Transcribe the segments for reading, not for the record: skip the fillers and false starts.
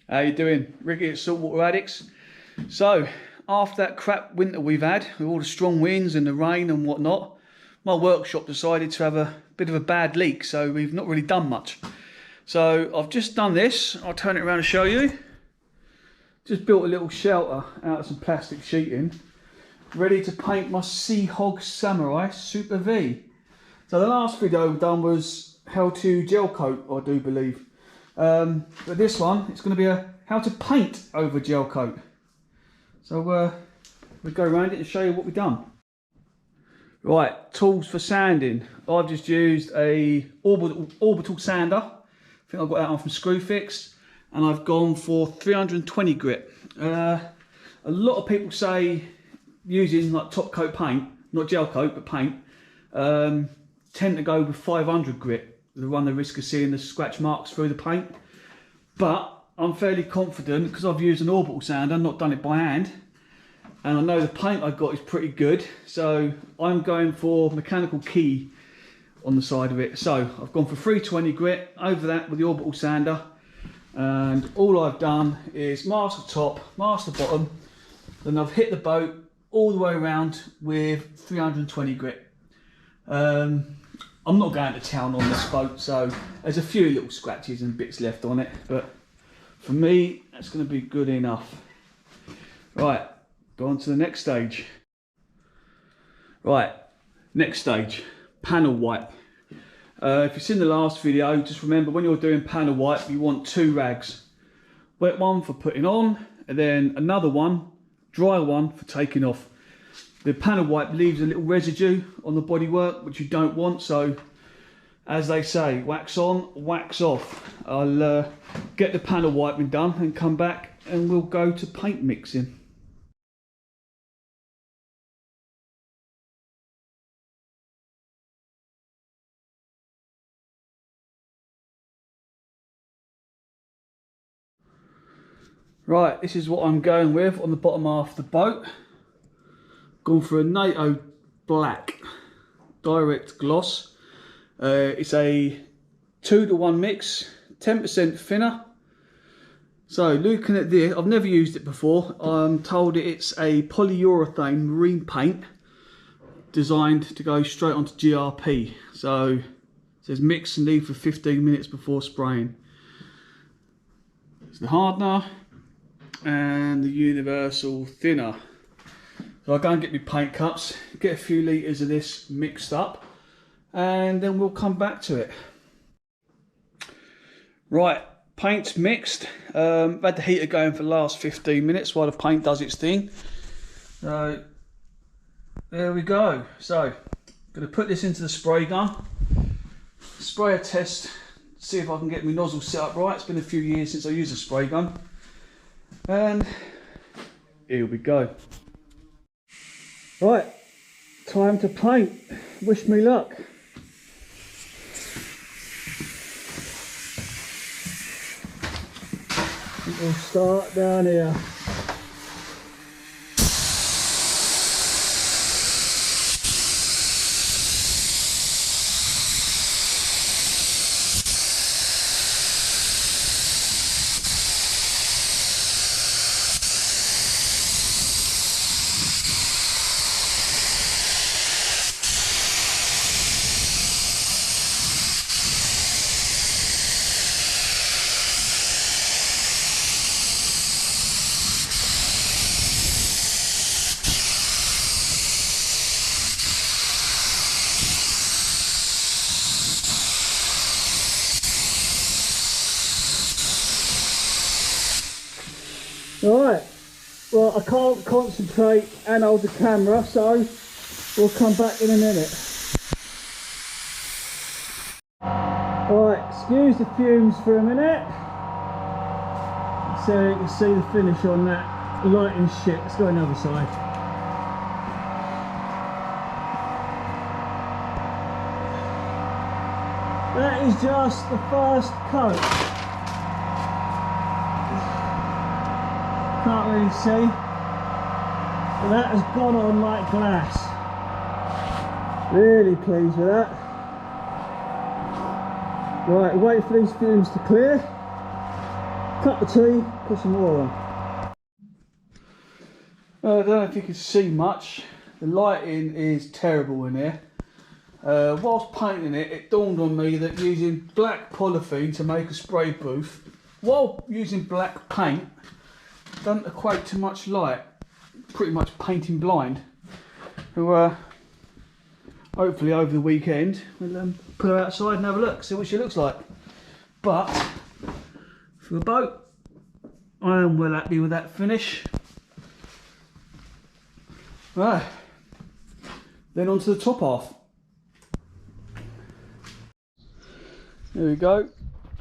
How you doing? Ricky at Saltwater Addicts. So, after that crap winter we've had, with all the strong winds and the rain and whatnot, my workshop decided to have a bit of a bad leak, so we've not really done much. So, I've just done this. I'll turn it around and show you. Just built a little shelter out of some plastic sheeting, ready to paint my Sea Hog Samurai Super V. So the last video we've done was how to gel coat, I do believe. But this one, it's going to be a how to paint over gel coat. So we'll go around it and show you what we've done. Right, tools for sanding. I've just used a orbital sander. I think I got that one from Screwfix, and I've gone for 320 grit. A lot of people say using like top coat paint, not gel coat but paint, tend to go with 500 grit. They run the risk of seeing the scratch marks through the paint. But I'm fairly confident because I've used an orbital sander, not done it by hand, and I know the paint I've got is pretty good. So I'm going for mechanical key on the side of it. So I've gone for 320 grit over that with the orbital sander, and all I've done is mask the top, mask the bottom, then I've hit the boat all the way around with 320 grit. I'm not going to town on this boat, so there's a few little scratches and bits left on it, but for me that's going to be good enough. Right, go on to the next stage. Right, next stage, panel wipe. If you've seen the last video, just remember when you're doing panel wipe you want two rags. Wet one for putting on, and then another one, dry one, for taking off. The panel wipe leaves a little residue on the bodywork, which you don't want, so as they say, wax on, wax off. I'll get the panel wiping done and come back and we'll go to paint mixing. Right, this is what I'm going with on the bottom half of the boat. Gone for a NATO black direct gloss. It's a 2-to-1 mix, 10% thinner. So looking at this, I've never used it before. I'm told it's a polyurethane marine paint designed to go straight onto GRP. So it says mix and leave for 15 minutes before spraying. It's the hardener and the universal thinner. So I'll go and get my paint cups, get a few litres of this mixed up, and then we'll come back to it. Right, paint's mixed. I've had the heater going for the last 15 minutes while the paint does its thing. So there we go. So I'm going to put this into the spray gun, spray a test, see if I can get my nozzle set up right. It's been a few years since I used a spray gun, and here we go. Right, time to paint. Wish me luck. We'll start down here. Right, well I can't concentrate and hold the camera, so we'll come back in a minute. Right, excuse the fumes for a minute. So you can see the finish on that lighting shit. Let's go on the other side. That is just the first coat. Can't really see, but that has gone on like glass. Really pleased with that. Right, wait for these fumes to clear. Cup of tea. put some more on. I don't know if you can see much. The lighting is terrible in here. Whilst painting it, it dawned on me that using black polyurethane to make a spray booth, while using black paint, doesn't equate to much light. Pretty much painting blind. So, hopefully over the weekend we'll put her outside and have a look, see what she looks like. But for the boat, I am well happy with that finish. Right, then on to the top half. There we go,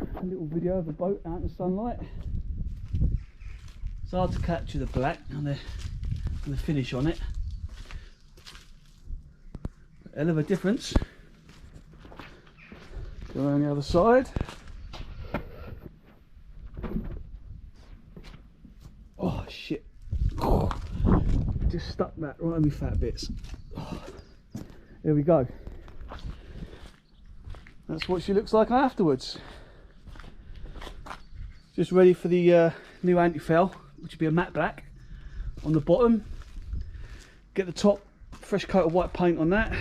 a little video of the boat out in the sunlight. It's hard to capture the black and the finish on it. Hell of a difference. Go around the other side. Oh shit. Oh, just stuck that right on my fat bits. Oh, there we go. That's what she looks like afterwards. Just ready for the new anti-foul, which will be a matte black on the bottom. Get the top fresh coat of white paint on that.